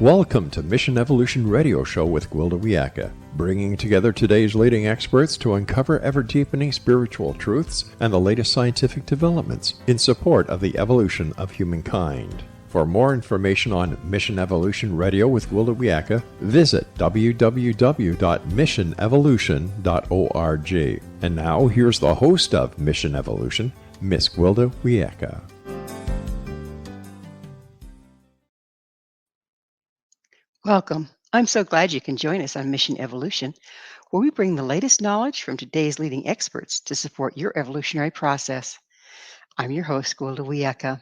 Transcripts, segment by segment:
Welcome to Mission Evolution Radio Show with Gwilda Wiyaka, bringing together today's leading experts to uncover ever-deepening spiritual truths and the latest scientific developments in support of the evolution of humankind. For more information on Mission Evolution Radio with Gwilda Wiyaka, visit www.missionevolution.org. And now, here's the host of Mission Evolution, Miss Gwilda Wiyaka. Welcome. I'm so glad you can join us on Mission Evolution, where we bring the latest knowledge from today's leading experts to support your evolutionary process. I'm your host, Gwilda Wiyaka.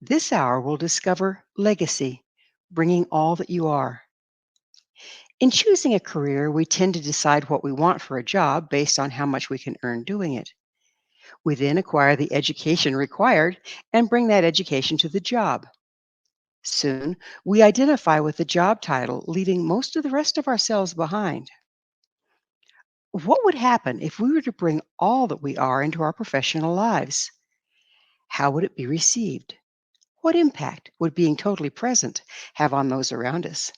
This hour, we'll discover legacy, bringing all that you are. In choosing a career, we tend to decide what we want for a job based on how much we can earn doing it. We then acquire the education required and bring that education to the job. Soon, we identify with the job title, leaving most of the rest of ourselves behind. What would happen if we were to bring all that we are into our professional lives? How would it be received? What impact would being totally present have on those around us?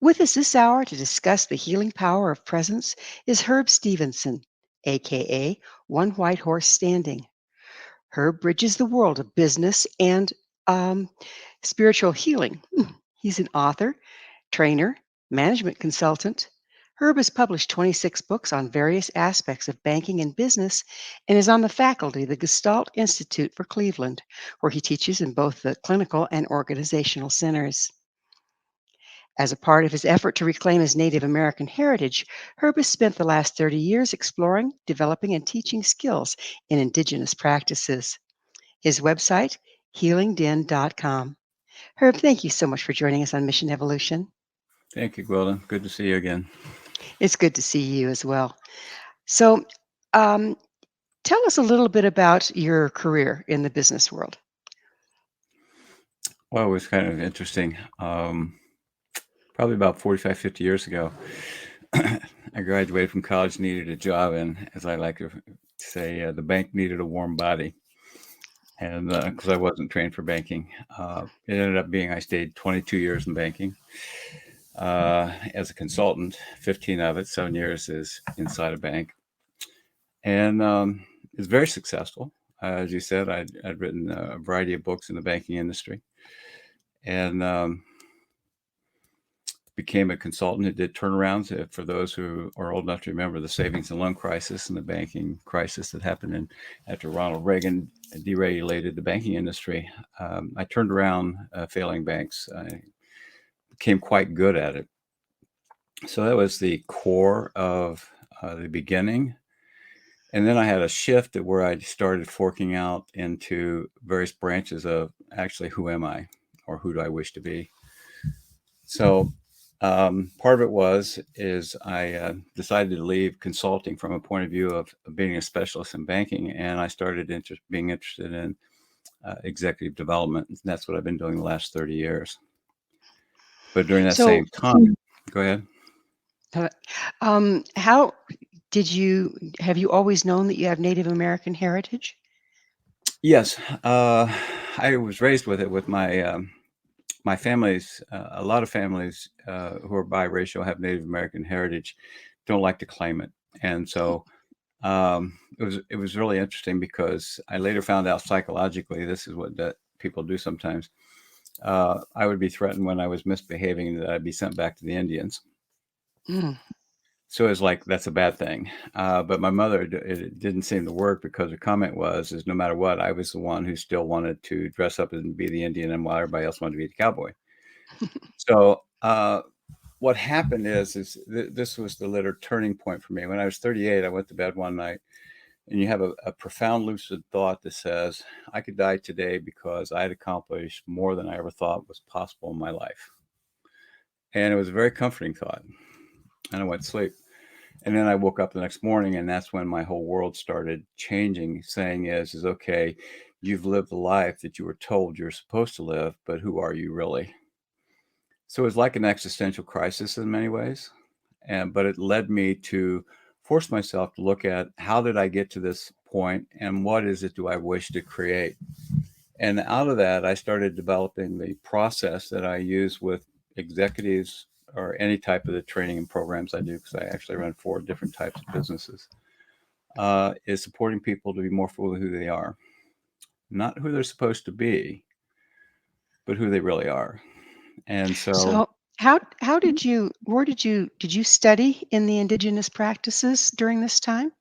With us this hour to discuss the healing power of presence is Herb Stevenson, aka One White Horse Standing. Herb bridges the world of business and spiritual healing. He's an author, trainer, management consultant. Herb has published 26 books on various aspects of banking and business and is on the faculty of the Gestalt Institute for Cleveland, where he teaches in both the clinical and organizational centers. As a part of his effort to reclaim his Native American heritage, Herb has spent the last 30 years exploring, developing, and teaching skills in indigenous practices. His website, healingden.com. Herb, thank you so much for joining us on Mission Evolution. Thank you, Gwilda. Good to see you again. It's good to see you as well. So, tell us a little bit about your career in the business world. Well, it was kind of interesting. Probably about 45, 50 years ago, I graduated from college, needed a job, and as I like to say, the bank needed a warm body. And because I wasn't trained for banking, it ended up being I stayed 22 years in banking as a consultant, 15 of it, 7 years is inside a bank. And it's very successful. As you said, I'd written a variety of books in the banking industry and became a consultant. It did turnarounds. For those who are old enough to remember the savings and loan crisis and the banking crisis that happened after Ronald Reagan deregulated the banking industry, I turned around failing banks. I became quite good at it. So that was the core of the beginning. And then I had a shift at where I started forking out into various branches of actually who am I or who do I wish to be. So part of it is I decided to leave consulting from a point of view of being a specialist in banking, and I started being interested in executive development. And that's what I've been doing the last 30 years. But during that same time, go ahead. How have you always known that you have Native American heritage? Yes, I was raised with it with my family's, a lot of families who are biracial, have Native American heritage, don't like to claim it. And so it was really interesting because I later found out psychologically, this is what people do sometimes. I would be threatened when I was misbehaving that I'd be sent back to the Indians. Mm. So it's like, that's a bad thing. But my mother, it didn't seem to work because her comment is no matter what, I was the one who still wanted to dress up and be the Indian and while everybody else wanted to be the cowboy. So what happened is this was the later turning point for me. When I was 38, I went to bed one night and you have a profound lucid thought that says, I could die today because I had accomplished more than I ever thought was possible in my life. And it was a very comforting thought. And I went to sleep. And then I woke up the next morning, and that's when my whole world started changing, saying is okay, you've lived the life that you were told you're supposed to live, but who are you really? So it was like an existential crisis in many ways. But it led me to force myself to look at how did I get to this point and what is it do I wish to create? And out of that, I started developing the process that I use with executives or any type of the training and programs I do, because I actually run 4 different types of businesses, is supporting people to be more full of who they are. Not who they're supposed to be, but who they really are. And so So how did you did you study in the indigenous practices during this time?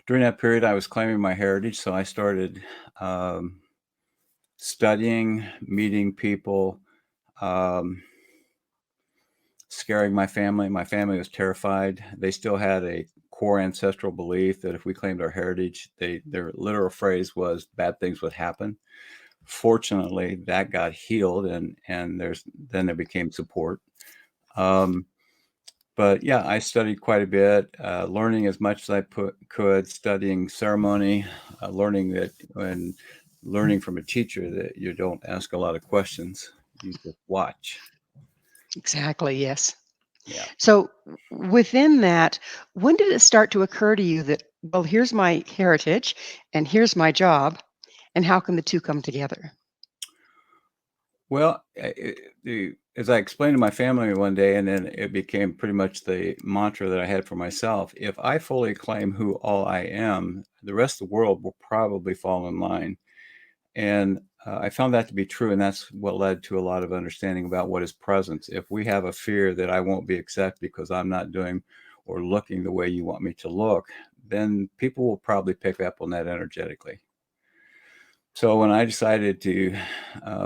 during that period, I was claiming my heritage. So I started studying, meeting people, um, scaring my family. My family was terrified. They still had a core ancestral belief that if we claimed our heritage, their literal phrase was bad things would happen. Fortunately, that got healed, and then there became support. Um, but yeah, I studied quite a bit, learning as much as I could, studying ceremony, learning that when learning from a teacher that you don't ask a lot of questions, you just watch. Exactly, yes. Yeah. So within that, when did it start to occur to you that, well, here's my heritage and here's my job, and how can the two come together? Well, as I explained to my family one day, and then it became pretty much the mantra that I had for myself, if I fully claim who all I am, the rest of the world will probably fall in line. And I found that to be true. And that's what led to a lot of understanding about what is presence. If we have a fear that I won't be accepted because I'm not doing or looking the way you want me to look, then people will probably pick up on that energetically. So when I decided to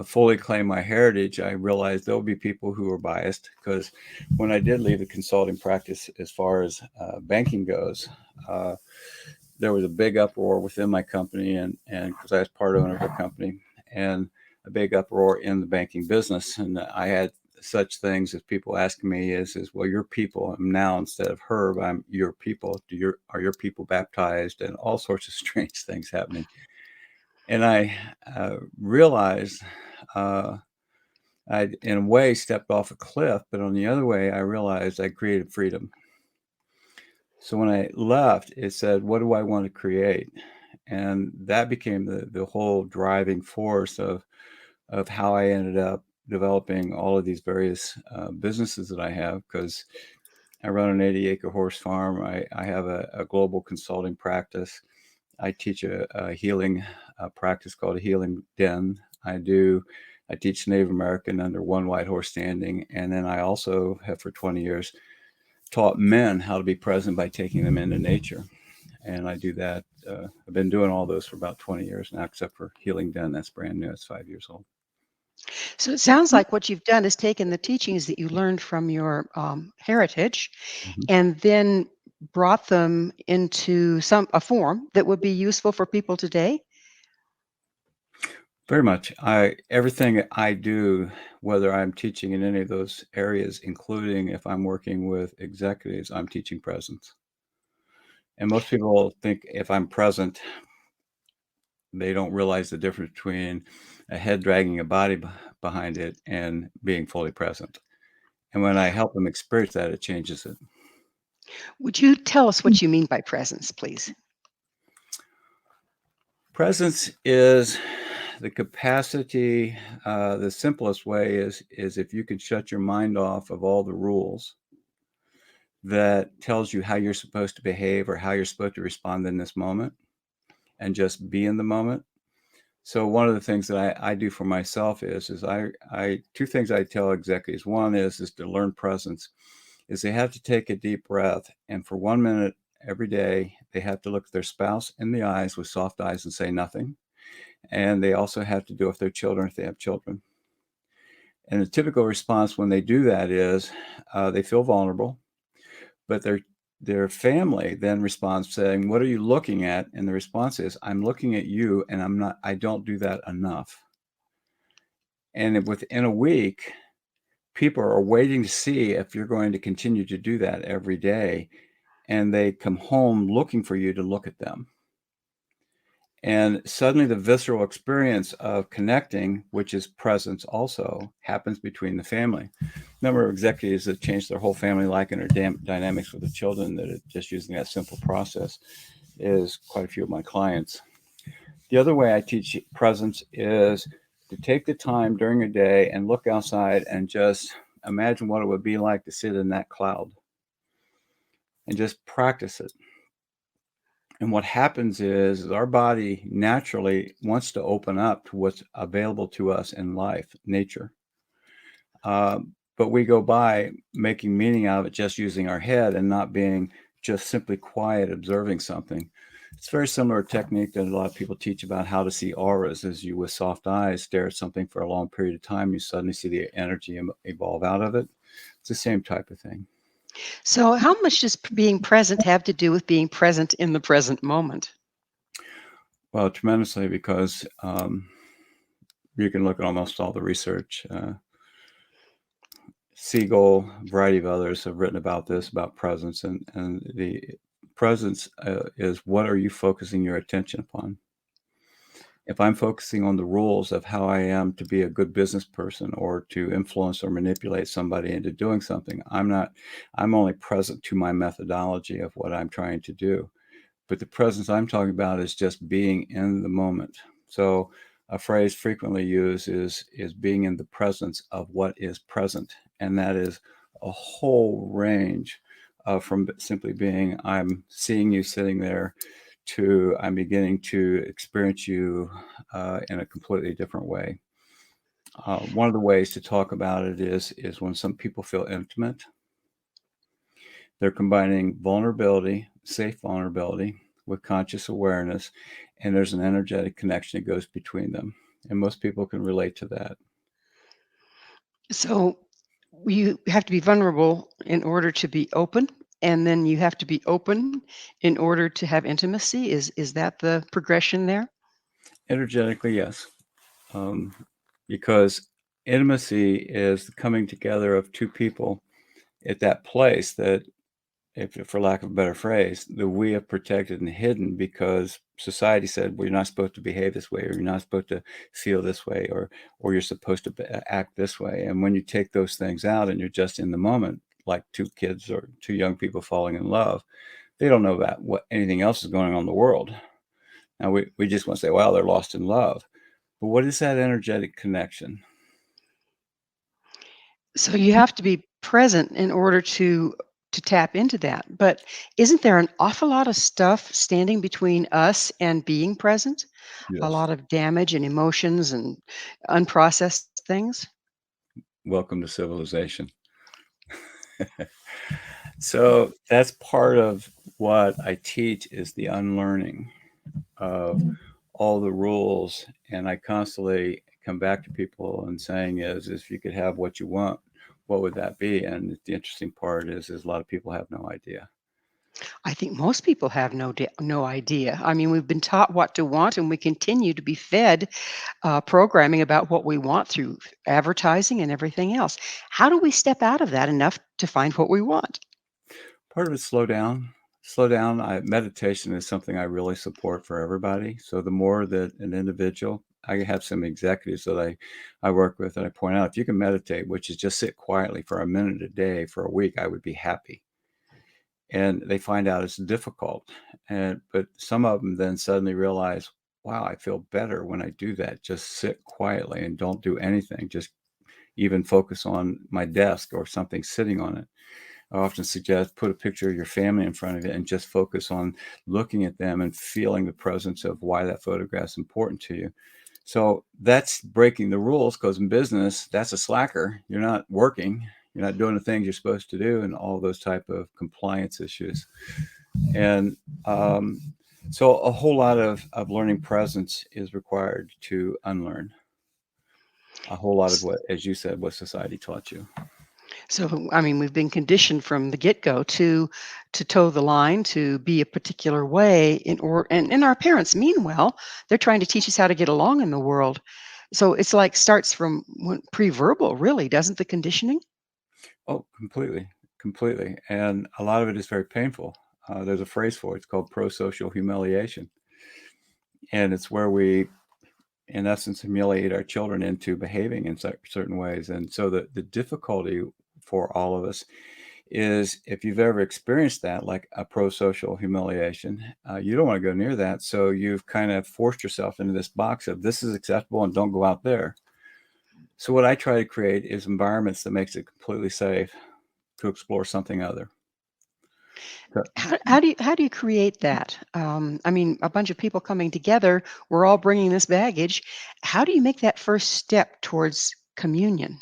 fully claim my heritage, I realized there'll be people who are biased, because when I did leave the consulting practice, as far as banking goes, uh, there was a big uproar within my company, and because I was part owner of the company, and a big uproar in the banking business. And I had such things as people asking me is, well, your people, I'm now, instead of Herb, I'm your people. Are your people baptized? And all sorts of strange things happening. And I realized I, in a way, stepped off a cliff, but on the other way, I realized I created freedom. So when I left, it said, what do I want to create? And that became the whole driving force of how I ended up developing all of these various businesses that I have, because I run an 80-acre horse farm. I have a global consulting practice. I teach a healing practice called a healing den. I teach Native American under one white horse standing. And then I also have for 20 years taught men how to be present by taking them into nature. And I do that. I've been doing all those for about 20 years now, except for healing den. That's brand new. It's 5 years old. So it sounds like what you've done is taken the teachings that you learned from your heritage Mhm. and then brought them into a form that would be useful for people today. Very much. Everything I do, whether I'm teaching in any of those areas, including if I'm working with executives, I'm teaching presence. And most people think if I'm present, they don't realize the difference between a head dragging a body behind it and being fully present. And when I help them experience that, it changes it. Would you tell us what you mean by presence, please? Presence is the capacity. The simplest way is if you can shut your mind off of all the rules that tells you how you're supposed to behave or how you're supposed to respond in this moment, and just be in the moment. So one of the things that I do for myself is I two things I tell executives. One is to learn presence, is they have to take a deep breath, and for 1 minute every day, they have to look at their spouse in the eyes with soft eyes and say nothing. And they also have to do it with their children if they have children. And the typical response when they do that is they feel vulnerable, but their family then responds saying, "What are you looking at?" And the response is, "I'm looking at you, and I don't do that enough." And within a week, people are waiting to see if you're going to continue to do that every day, and they come home looking for you to look at them. And suddenly the visceral experience of connecting, which is presence also, happens between the family. Number of executives that change their whole family life and their dynamics with the children that are just using that simple process is quite a few of my clients. The other way I teach presence is to take the time during a day and look outside and just imagine what it would be like to sit in that cloud and just practice it. And what happens is our body naturally wants to open up to what's available to us in life, nature. But we go by making meaning out of it just using our head and not being just simply quiet, observing something. It's a very similar technique that a lot of people teach about how to see auras. As you, with soft eyes, stare at something for a long period of time, you suddenly see the energy evolve out of it. It's the same type of thing. So, how much does being present have to do with being present in the present moment? Well, tremendously, because you can look at almost all the research. Siegel, a variety of others have written about this, about presence, and the presence is what are you focusing your attention upon? If I'm focusing on the rules of how I am to be a good business person or to influence or manipulate somebody into doing something, I'm only present to my methodology of what I'm trying to do. But the presence I'm talking about is just being in the moment. So a phrase frequently used is being in the presence of what is present. And that is a whole range from simply being, I'm seeing you sitting there, to I'm beginning to experience you in a completely different way. One of the ways to talk about it is when some people feel intimate, they're combining vulnerability, safe vulnerability, with conscious awareness, and there's an energetic connection that goes between them. And most people can relate to that. So, you have to be vulnerable in order to be open, and then you have to be open in order to have intimacy. Is that the progression there? Energetically, yes. Because intimacy is the coming together of two people at that place that, if for lack of a better phrase, that we have protected and hidden because society said, well, you're not supposed to behave this way, or you're not supposed to feel this way, or you're supposed to act this way. And when you take those things out and you're just in the moment, like two kids or two young people falling in love, they don't know about what anything else is going on in the world. Now we just want to say, well, they're lost in love. But what is that energetic connection? So you have to be present in order to tap into that. But isn't there an awful lot of stuff standing between us and being present? A Yes. lot of damage and emotions and unprocessed things? Welcome to civilization. So that's part of what I teach is the unlearning of all the rules. And I constantly come back to people and saying is if you could have what you want, what would that be? And the interesting part is a lot of people have no idea. I think most people have no idea. I mean, we've been taught what to want, and we continue to be fed programming about what we want through advertising and everything else. How do we step out of that enough to find what we want? Part of it, slow down. Slow down. Meditation is something I really support for everybody. So the more that an individual, I have some executives that I work with and I point out, if you can meditate, which is just sit quietly for a minute a day for a week, I would be happy. And they find out it's difficult. But some of them then suddenly realize, wow, I feel better when I do that. Just sit quietly and don't do anything. Just even focus on my desk or something sitting on it. I often suggest put a picture of your family in front of you and just focus on looking at them and feeling the presence of why that photograph is important to you. So that's breaking the rules, because in business, that's a slacker. You're not working. You're not doing the things you're supposed to do, and all those type of compliance issues. And so a whole lot of learning presence is required to unlearn a whole lot of what, as you said, what society taught you. So, I mean, we've been conditioned from the get-go to toe the line, to be a particular way and our parents mean well. They're trying to teach us how to get along in the world. So it's like starts from pre-verbal, really, doesn't the conditioning? Oh, completely, completely. And a lot of it is very painful. There's a phrase for it. It's called pro-social humiliation. And it's where we, in essence, humiliate our children into behaving in certain ways. And so the difficulty for all of us is if you've ever experienced that, like a pro-social humiliation, you don't want to go near that. So you've kind of forced yourself into this box of this is acceptable and don't go out there. So what I try to create is environments that makes it completely safe to explore something other. How do you create that? I mean, a bunch of people coming together, we're all bringing this baggage. How do you make that first step towards communion?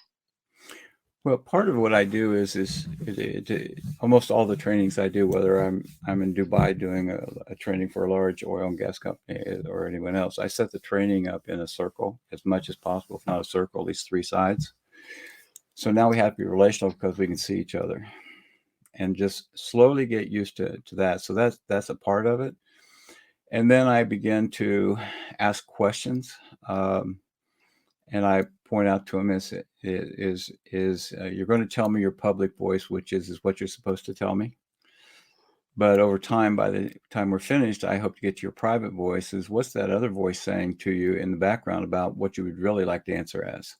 Well, part of what I do is almost all the trainings I do, whether I'm in Dubai doing a training for a large oil and gas company or anyone else, I set the training up in a circle as much as possible, if not a circle, at least three sides. So now we have to be relational because we can see each other, and just slowly get used to that. So that's a part of it. And then I begin to ask questions. And I point out to them you're going to tell me your public voice, which is what you're supposed to tell me. But over time, by the time we're finished, I hope to get to your private voice. Is what's that other voice saying to you in the background about what you would really like to answer as,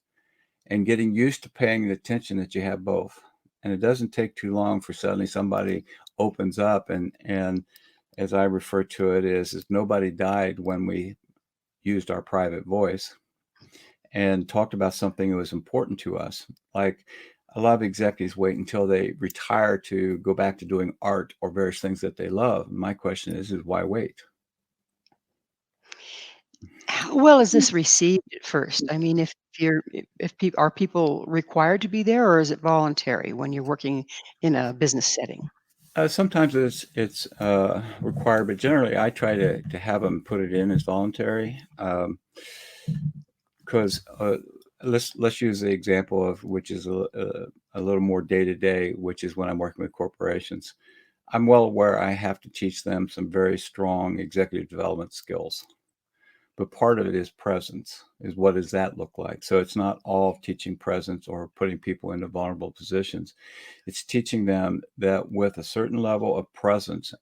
and getting used to paying the attention that you have both. And it doesn't take too long for suddenly somebody opens up, and as I refer to it, is nobody died when we used our private voice and talked about something that was important to us. Like a lot of executives wait until they retire to go back to doing art or various things that they love. My question is why wait? How well is this received at first? I mean, if people required to be there, or is it voluntary when you're working in a business setting? Sometimes it's required, but generally I try to have them put it in as voluntary. Because let's use the example of which is a little more day to day, which is when I'm working with corporations. I'm well aware I have to teach them some very strong executive development skills, but part of it is presence. Is what does that look like? So it's not all teaching presence or putting people into vulnerable positions. It's teaching them that with a certain level of presence,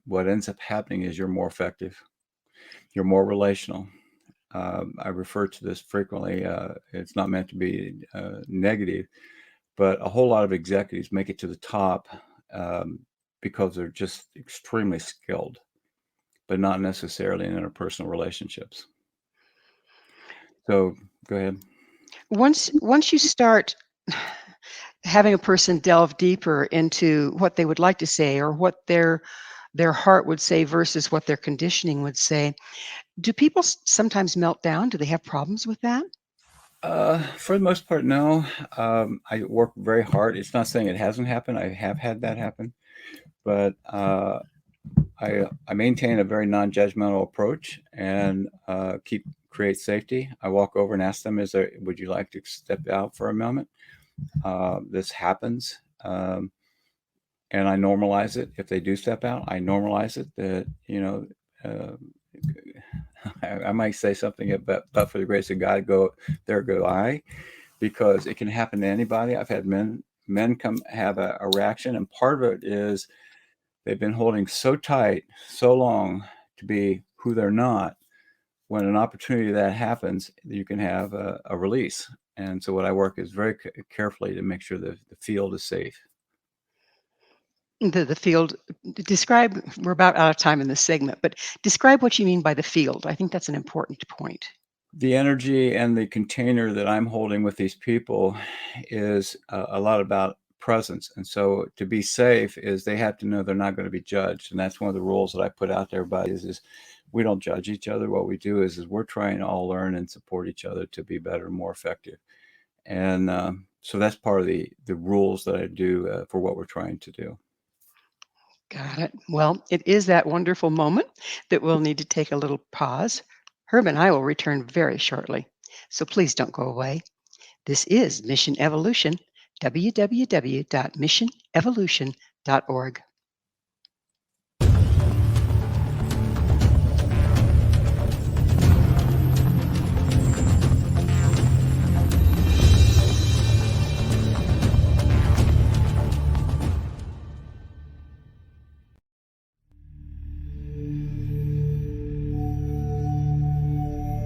what ends up happening is you're more effective, you're more relational. I refer to this frequently. It's not meant to be negative, but a whole lot of executives make it to the top because they're just extremely skilled, but not necessarily in interpersonal relationships. So go ahead. Once you start having a person delve deeper into what they would like to say or what their heart would say versus what their conditioning would say, do people sometimes melt down? Do they have problems with that? For the most part, no. I work very hard. It's not saying it hasn't happened. I have had that happen, but I maintain a very non-judgmental approach and create safety. I walk over and ask them, would you like to step out for a moment? This happens. And I normalize it. If they do step out, I normalize it that, I might say something about, but for the grace of God, there go I, because it can happen to anybody. I've had men come have a reaction, and part of it is they've been holding so tight so long to be who they're not. When an opportunity that happens, you can have a release. And so what I work is very carefully to make sure that the field is safe. The field, describe, we're about out of time in this segment, but describe what you mean by the field. I think that's an important point. The energy and the container that I'm holding with these people is a lot about presence. And so to be safe is they have to know they're not going to be judged. And that's one of the rules that I put out there, everybody is we don't judge each other. What we do is we're trying to all learn and support each other to be better and more effective. And so that's part of the rules that I do for what we're trying to do. Got it. Well, it is that wonderful moment that we'll need to take a little pause. Herb and I will return very shortly, so please don't go away. This is Mission Evolution, www.missionevolution.org.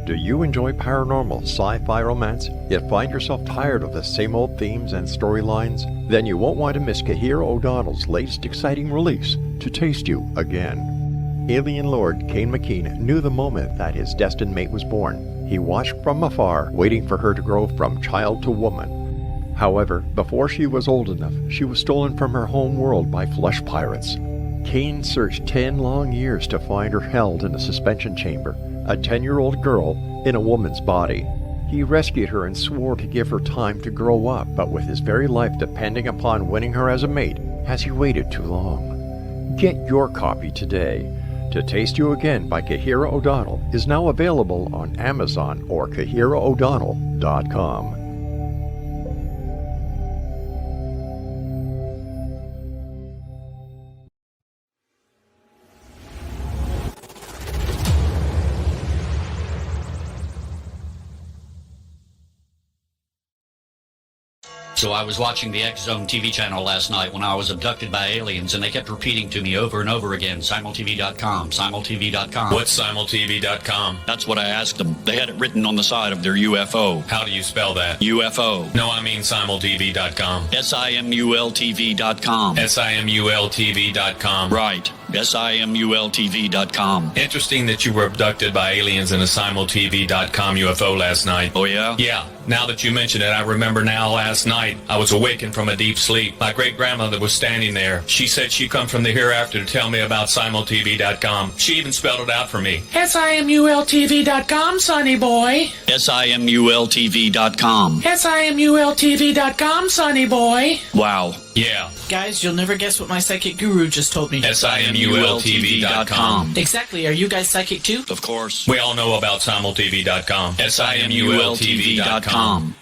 Do you you enjoy paranormal, sci-fi romance, yet find yourself tired of the same old themes and storylines? Then you won't want to miss Kahira O'Donnell's latest exciting release, To Taste You Again. Alien Lord Kane McKean knew the moment that his destined mate was born. He watched from afar, waiting for her to grow from child to woman. However, before she was old enough, she was stolen from her home world by flesh pirates. Kane searched 10 long years to find her held in a suspension chamber, a 10-year-old girl in a woman's body. He rescued her and swore to give her time to grow up, but with his very life depending upon winning her as a mate, has he waited too long? Get your copy today. To Taste You Again by Kahira O'Donnell is now available on Amazon or KahiraO'Donnell.com. So I was watching the X Zone TV channel last night when I was abducted by aliens, and they kept repeating to me over and over again, simultv.com, simultv.com. What's simultv.com? That's what I asked them. They had it written on the side of their UFO. How do you spell that? UFO. No, I mean simultv.com. simultv.com. simultv.com. Right. simultv.com. Interesting that you were abducted by aliens in a simultv.com UFO last night. Oh, yeah? Yeah. Now that you mention it, I remember now last night I was awakened from a deep sleep. My great-grandmother was standing there. She said she'd come from the hereafter to tell me about simultv.com. She even spelled it out for me. simultv.com, sonny boy. simultv.com. simultv.com, sonny boy. Wow. Yeah. Guys, you'll never guess what my psychic guru just told me. simultv.com. Exactly. Are you guys psychic too? Of course. We all know about simultv.com. simultv.com.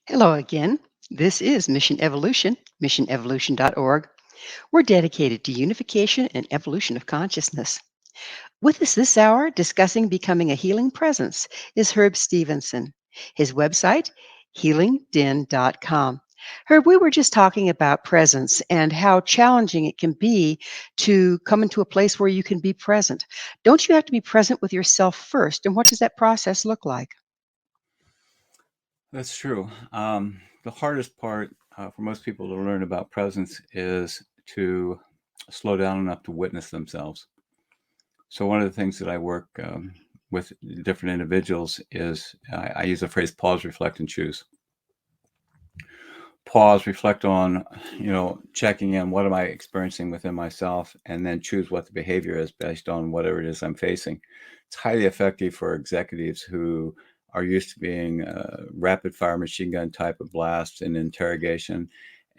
Hello again. This is Mission Evolution, missionevolution.org. We're dedicated to unification and evolution of consciousness. With us this hour, discussing becoming a healing presence, is Herb Stevenson. His website, healingden.com. Herb, we were just talking about presence and how challenging it can be to come into a place where you can be present. Don't you have to be present with yourself first? And what does that process look like? That's true. The hardest part for most people to learn about presence is to slow down enough to witness themselves. So one of the things that I work with different individuals is I use the phrase pause, reflect, and choose. Pause, reflect on, checking in, what am I experiencing within myself, and then choose what the behavior is based on whatever it is I'm facing. It's highly effective for executives who are used to being rapid fire machine gun type of blasts and interrogation.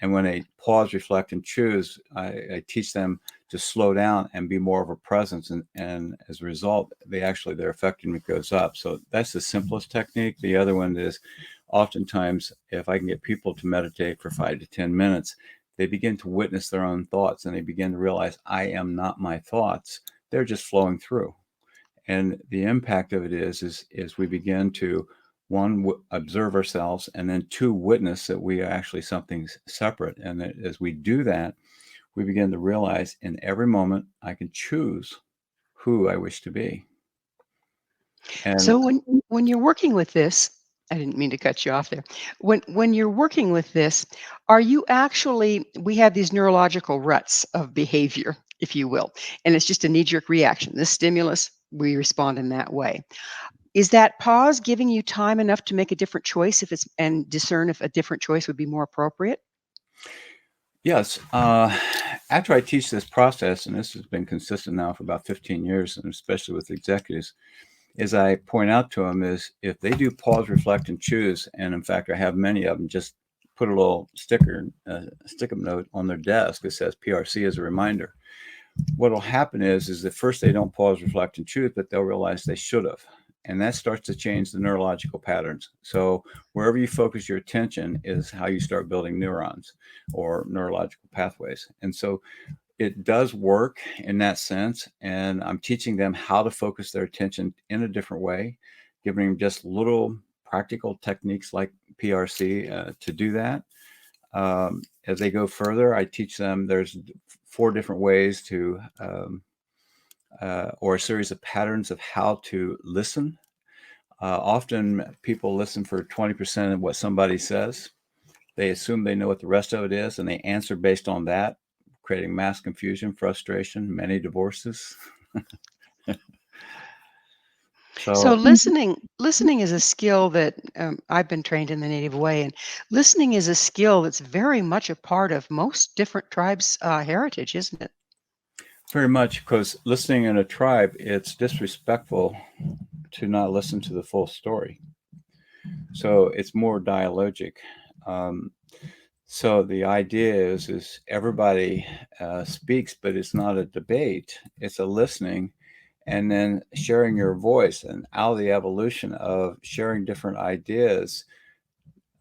And when they pause, reflect, and choose, I teach them to slow down and be more of a presence. And as a result, their effectiveness goes up. So that's the simplest technique. The other one is oftentimes, if I can get people to meditate for 5 to 10 minutes, they begin to witness their own thoughts and they begin to realize I am not my thoughts. They're just flowing through. And the impact of it is we begin to, one, observe ourselves, and then two, witness that we are actually something separate. And that as we do that, we begin to realize in every moment I can choose who I wish to be. And So when you're working with this, I didn't mean to cut you off there. When you're working with this, are you actually, we have these neurological ruts of behavior, if you will, and it's just a knee-jerk reaction. This stimulus, we respond in that way. Is that pause giving you time enough to make a different choice and discern if a different choice would be more appropriate? yes, after I teach this process, and this has been consistent now for about 15 years, and especially with executives, is I point out to them is if they do pause, reflect, and choose, and in fact, I have many of them just put a little stick-em note on their desk that says PRC as a reminder. What will happen is that first they don't pause, reflect, and choose, but they'll realize they should have. And that starts to change the neurological patterns. So wherever you focus your attention is how you start building neurons or neurological pathways. And so it does work in that sense. And I'm teaching them how to focus their attention in a different way, giving them just little practical techniques like PRC to do that. As they go further, I teach them there's 4 different ways to, or a series of patterns of how to listen. Often people listen for 20% of what somebody says. They assume they know what the rest of it is, and they answer based on that, creating mass confusion, frustration, many divorces. So So listening is a skill that I've been trained in the native way, and listening is a skill that's very much a part of most different tribes' heritage, isn't it? very much, because listening in a tribe, it's disrespectful to not listen to the full story. So it's more dialogic. So the idea is everybody speaks, but it's not a debate. It's a listening, and then sharing your voice. And out of the evolution of sharing different ideas,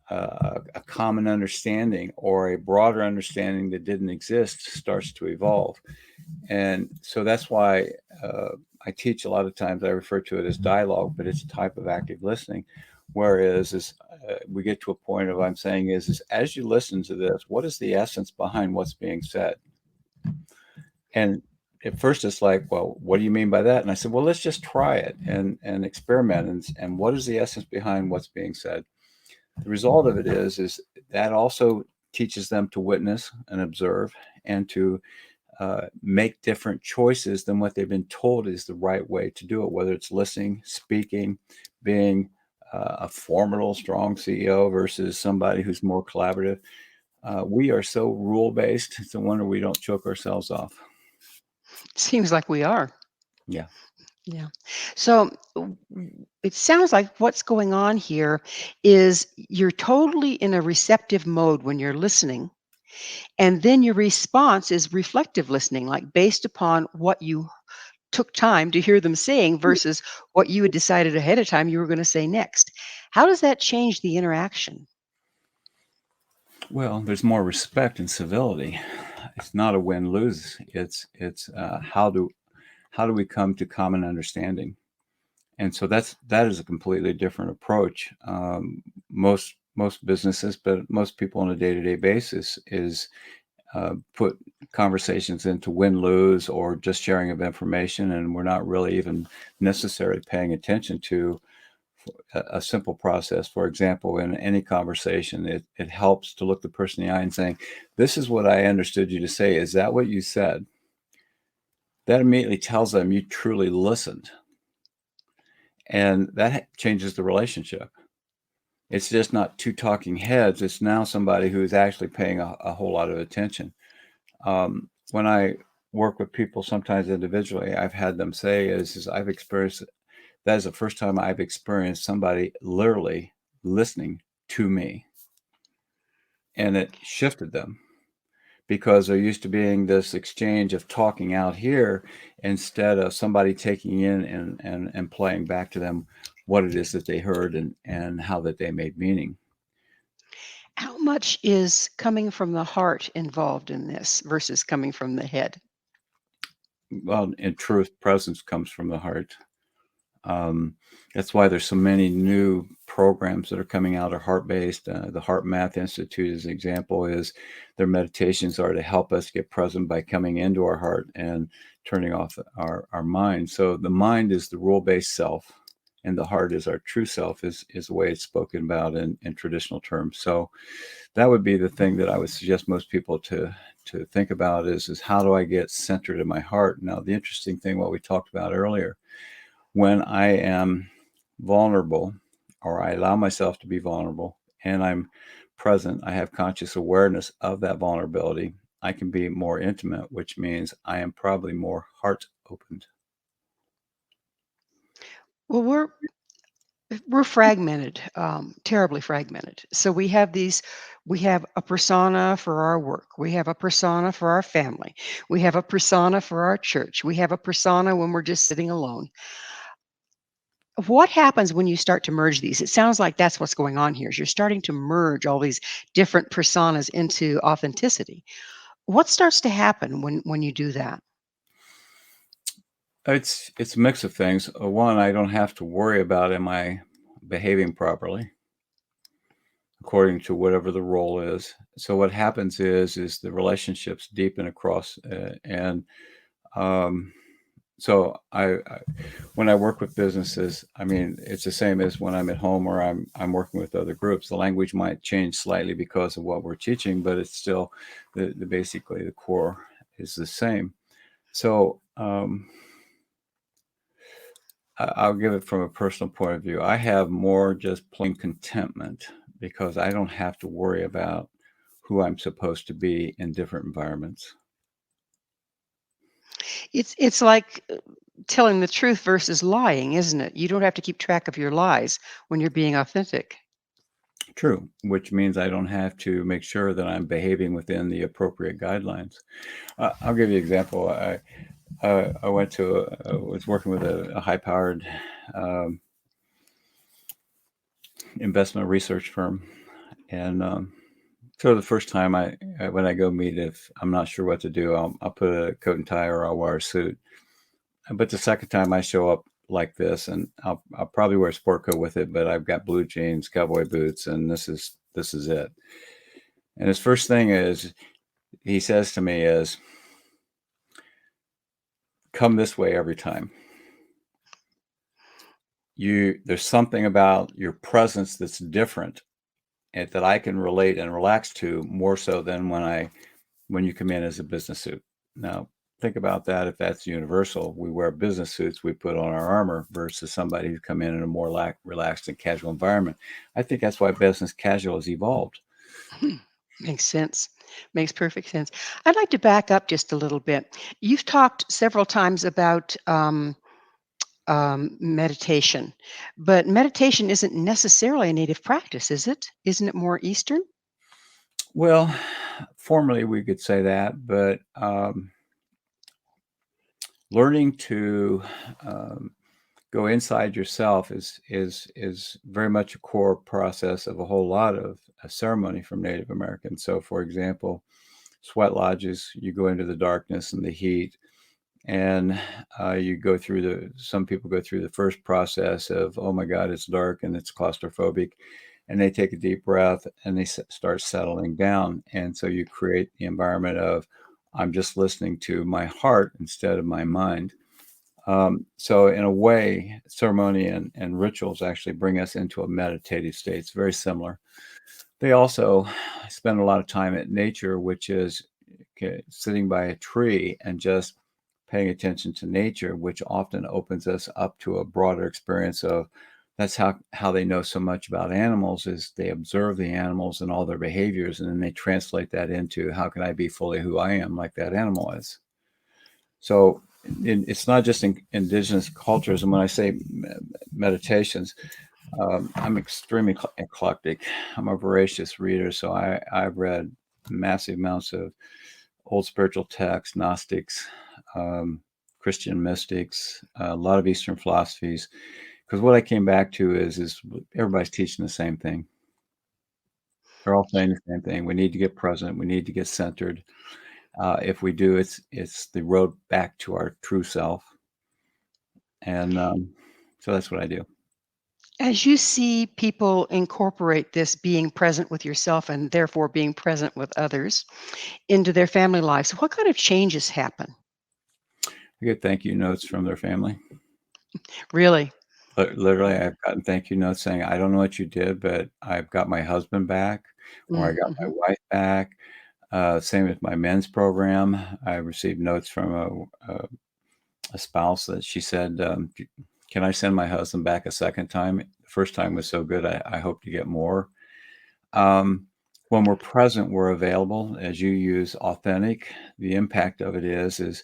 a common understanding or a broader understanding that didn't exist starts to evolve. And so that's why I teach a lot of times, I refer to it as dialogue, but it's a type of active listening. Whereas we get to a point of I'm saying is as you listen to this, what is the essence behind what's being said? And at first it's like, well, what do you mean by that? And I said, well, let's just try it and experiment. And what is the essence behind what's being said? The result of it is that also teaches them to witness and observe and to make different choices than what they've been told is the right way to do it, whether it's listening, speaking, being a formidable, strong CEO versus somebody who's more collaborative. We are so rule-based. It's a wonder we don't choke ourselves off. Seems like we are. Yeah. Yeah. So it sounds like what's going on here is you're totally in a receptive mode when you're listening. And then your response is reflective listening, like based upon what you took time to hear them saying versus what you had decided ahead of time you were going to say next. How does that change the interaction? Well, there's more respect and civility. It's not a win-lose. It's how do we come to common understanding? And so that is a completely different approach. Most businesses, but most people on a day-to-day basis is put conversations into win-lose or just sharing of information, and we're not really even necessarily paying attention to a simple process. For example, in any conversation, it helps to look the person in the eye and saying, this is what I understood you to say. Is that what you said? That immediately tells them you truly listened. And that changes the relationship. It's just not 2 talking heads. It's now somebody who's actually paying a whole lot of attention. When I work with people, sometimes individually, I've had them say is I've experienced, that is the first time I've experienced somebody literally listening to me. And it shifted them because there used to being this exchange of talking out here instead of somebody taking in and playing back to them what it is that they heard and how that they made meaning. How much is coming from the heart involved in this versus coming from the head? Well, in truth, presence comes from the heart. That's why there's so many new programs that are coming out are heart-based. The Heart Math Institute, as an example, is their meditations are to help us get present by coming into our heart and turning off our mind. So the mind is the rule-based self, and the heart is our true self, is the way it's spoken about in traditional terms. So that would be the thing that I would suggest most people to think about is how do I get centered in my heart? Now, the interesting thing, what we talked about earlier, when I am vulnerable or I allow myself to be vulnerable and I'm present, I have conscious awareness of that vulnerability, I can be more intimate, which means I am probably more heart opened. Well, we're fragmented, terribly fragmented. So we have a persona for our work. We have a persona for our family. We have a persona for our church. We have a persona when we're just sitting alone. What happens when you start to merge these? It sounds like that's what's going on here. Is you're starting to merge all these different personas into authenticity. What starts to happen when you do that? It's a mix of things. One, I don't have to worry about am I behaving properly according to whatever the role is. So what happens is the relationships deepen across, and so when I work with businesses, I mean, it's the same as when I'm at home or I'm working with other groups. The language might change slightly because of what we're teaching, but it's still basically the core is the same. So I'll give it from a personal point of view. I have more just plain contentment because I don't have to worry about who I'm supposed to be in different environments. It's like telling the truth versus lying, isn't it? You don't have to keep track of your lies when you're being authentic. True, which means I don't have to make sure that I'm behaving within the appropriate guidelines. I'll give you an example. I was working with a high-powered investment research firm, and so the first time when I go meet, if I'm not sure what to do, I'll put a coat and tie or I'll wear a suit. But the second time I show up like this, and I'll probably wear a sport coat with it, but I've got blue jeans, cowboy boots, and this is it. And his first thing he says to me is, "Come this way every time. There's something about your presence that's different, and that I can relate and relax to more so than when you come in as a business suit." Now, think about that. If that's universal, we wear business suits, we put on our armor versus somebody who's come in a more relaxed and casual environment. I think that's why business casual has evolved. Makes sense. Makes perfect sense. I'd like to back up just a little bit. You've talked several times about meditation, but meditation isn't necessarily a native practice, is it? Isn't it more Eastern? Well, formally we could say that, but learning to go inside yourself is very much a core process of a whole lot of ceremony from Native Americans. So, for example, sweat lodges, you go into the darkness and the heat, and some people go through the first process of, oh my God, it's dark and it's claustrophobic, and they take a deep breath and they start settling down. And so you create the environment of, I'm just listening to my heart instead of my mind. So in a way, ceremony and rituals actually bring us into a meditative state. It's very similar. They also spend a lot of time at nature, which is sitting by a tree and just paying attention to nature, which often opens us up to a broader experience of, that's how they know so much about animals, is they observe the animals and all their behaviors, and then they translate that into, how can I be fully who I am like that animal is? So it's not just in indigenous cultures. And when I say meditations, I'm extremely eclectic. I'm a voracious reader, so I've read massive amounts of old spiritual texts, Gnostics, Christian mystics, a lot of Eastern philosophies. Because what I came back to is everybody's teaching the same thing. They're all saying the same thing. We need to get present. We need to get centered. If we do, it's the road back to our true self. And so that's what I do. As you see people incorporate this being present with yourself and therefore being present with others into their family lives, what kind of changes happen? I get thank you notes from their family. Really? Literally, I've gotten thank you notes saying, I don't know what you did, but I've got my husband back, or I got my Mhm. wife back. Same with my men's program. I received notes from a spouse that she said, can I send my husband back a second time? The first time was so good, I hope to get more. When we're present, we're available. As you use authentic, the impact of it is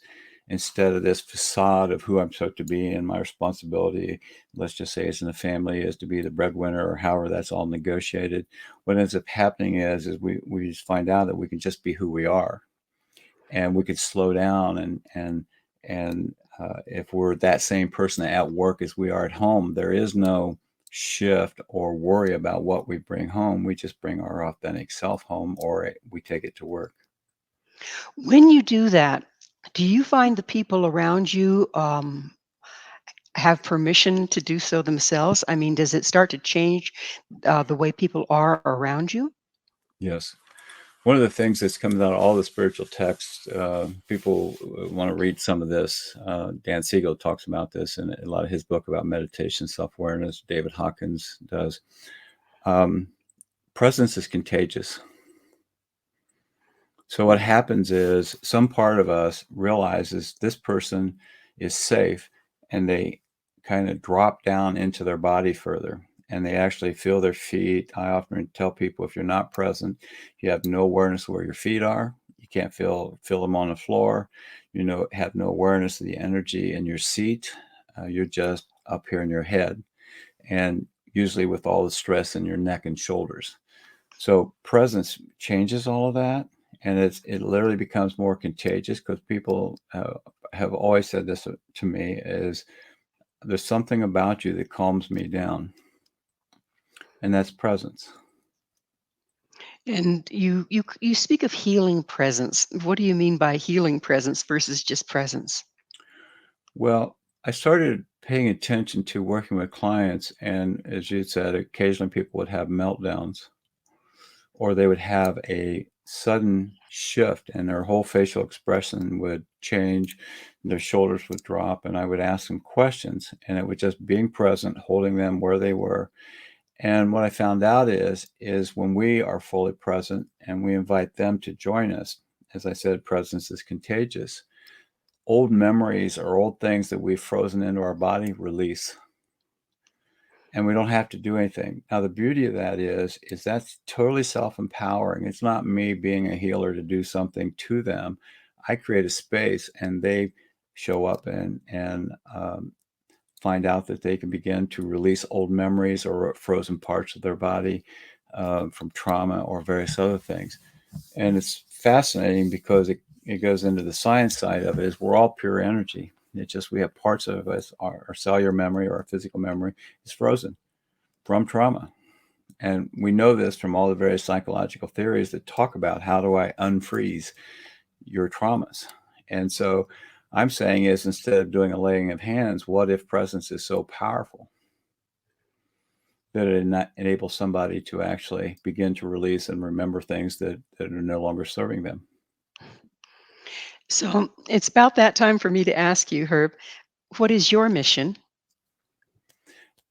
instead of this facade of who I'm supposed to be and my responsibility, let's just say as in the family, is to be the breadwinner, or however that's all negotiated. What ends up happening is we just find out that we can just be who we are, and we could slow down and if we're that same person at work as we are at home, there is no shift or worry about what we bring home. We just bring our authentic self home, or we take it to work. When you do that, do you find the people around you have permission to do so themselves? I mean, does it start to change the way people are around you? Yes. One of the things that's coming out of all the spiritual texts, people want to read some of this. Dan Siegel talks about this in a lot of his book about meditation, self-awareness. David Hawkins does. Presence is contagious. So what happens is some part of us realizes this person is safe, and they kind of drop down into their body further, and they actually feel their feet. I often tell people, if you're not present, you have no awareness where your feet are. You can't feel them on the floor. Have no awareness of the energy in your seat. You're just up here in your head, and usually with all the stress in your neck and shoulders. So presence changes all of that. And it literally becomes more contagious, because people have always said this to me, is there's something about you that calms me down. And that's presence. And you speak of healing presence. What do you mean by healing presence versus just presence? Well, I started paying attention to working with clients. And as you said, occasionally people would have meltdowns, or they would have a sudden shift and their whole facial expression would change. Their shoulders would drop, and I would ask them questions, and it was just being present, holding them where they were. And what I found out is when we are fully present and we invite them to join us, as I said, presence is contagious. Old memories or old things that we've frozen into our body release. And we don't have to do anything. Now, the beauty of that is that's totally self-empowering. It's not me being a healer to do something to them. I create a space, and they show up and find out that they can begin to release old memories or frozen parts of their body from trauma or various other things. And it's fascinating because it goes into the science side of it. Is we're all pure energy. It's just we have parts of us, our cellular memory or our physical memory is frozen from trauma. And we know this from all the various psychological theories that talk about how do I unfreeze your traumas. And so I'm saying is, instead of doing a laying of hands, what if presence is so powerful that it enables somebody to actually begin to release and remember things that are no longer serving them? So it's about that time for me to ask you, Herb, what is your mission?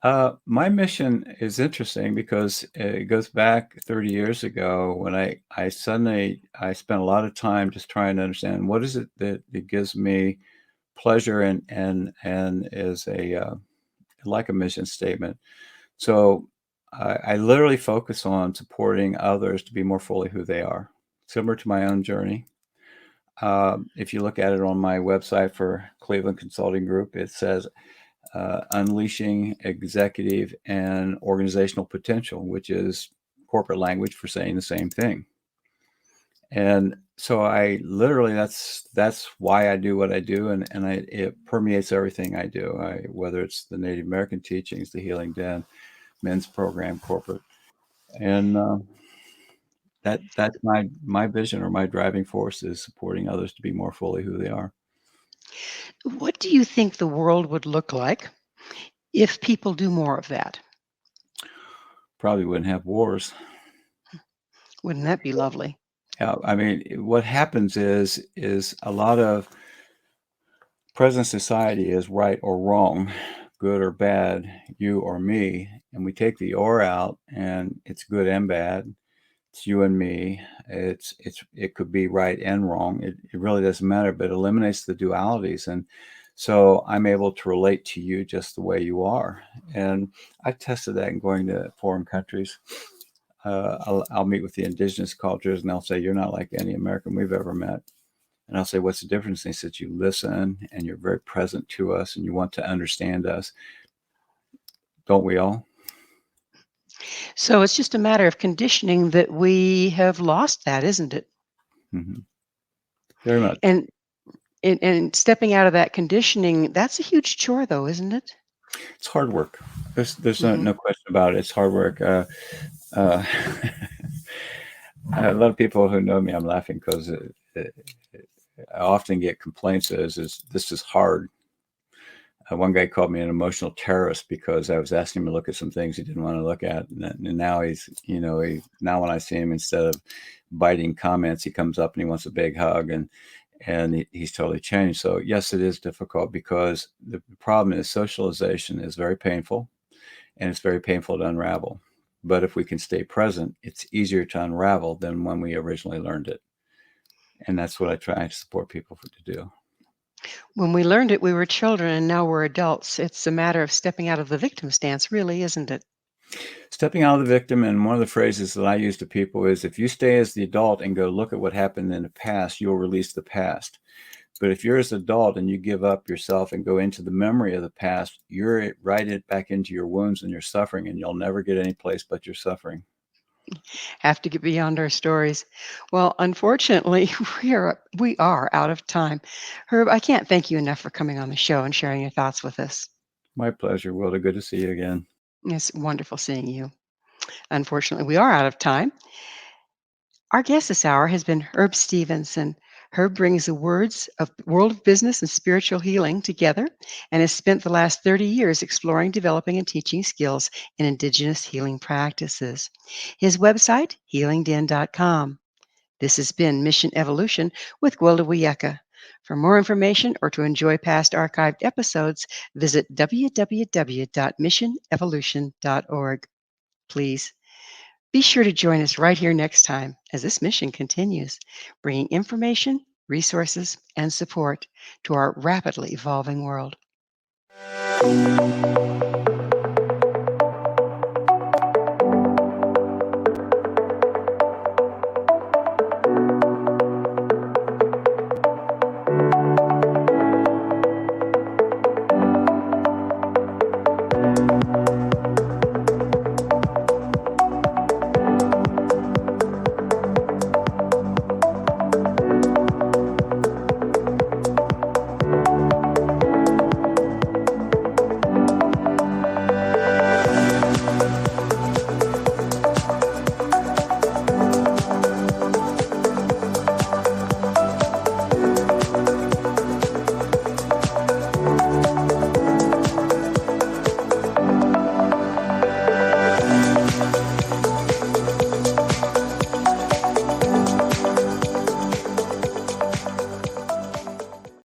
My mission is interesting because it goes back 30 years ago when I suddenly spent a lot of time just trying to understand what is it that gives me pleasure and is like a mission statement. So I literally focus on supporting others to be more fully who they are, similar to my own journey. If you look at it on my website for Cleveland Consulting Group, it says unleashing executive and organizational potential, which is corporate language for saying the same thing. And so I literally, that's why I do what I do. And it permeates everything I do, whether it's the Native American teachings, the Healing Den, men's program, corporate. And that's my vision, or my driving force, is supporting others to be more fully who they are. What do you think the world would look like if people do more of that? Probably wouldn't have wars. Wouldn't that be lovely? Yeah, I mean, what happens is a lot of present society is right or wrong, good or bad, you or me, and we take the or out, and it's good and bad. It's you and me. It could be right and wrong. It really doesn't matter, but it eliminates the dualities. And so I'm able to relate to you just the way you are. And I've tested that in going to foreign countries. I'll meet with the indigenous cultures, and they'll say, you're not like any American we've ever met. And I'll say, what's the difference? And they said, you listen, and you're very present to us, and you want to understand us. Don't we all? So it's just a matter of conditioning that we have lost that, isn't it? Mm-hmm. Very much. And stepping out of that conditioning, that's a huge chore, though, isn't it? It's hard work. There's no question about it. It's hard work. A lot of people who know me, I'm laughing because I often get complaints as this is hard. One guy called me an emotional terrorist because I was asking him to look at some things he didn't want to look at. And now now when I see him, instead of biting comments, he comes up and he wants a big hug, and he's totally changed. So yes, it is difficult because the problem is socialization is very painful, and it's very painful to unravel. But if we can stay present, it's easier to unravel than when we originally learned it. And that's what I try to support people to do. When we learned it, we were children, and now we're adults. It's a matter of stepping out of the victim stance, really, isn't it? Stepping out of the victim, and one of the phrases that I use to people is, if you stay as the adult and go look at what happened in the past, you'll release the past. But if you're as an adult and you give up yourself and go into the memory of the past, you're right back into your wounds and your suffering, and you'll never get any place but your suffering. Have to get beyond our stories. Well, unfortunately, we are out of time. Herb, I can't thank you enough for coming on the show and sharing your thoughts with us. My pleasure, Wilda. Good to see you again. It's wonderful seeing you. Unfortunately, we are out of time. Our guest this hour has been Herb Stevenson. Herb brings the words of world of business and spiritual healing together and has spent the last 30 years exploring, developing, and teaching skills in indigenous healing practices. His website, healingden.com. This has been Mission Evolution with Gwilda Wiyaka. For more information or to enjoy past archived episodes, visit www.missionevolution.org. Please be sure to join us right here next time as this mission continues, bringing information, resources, and support to our rapidly evolving world.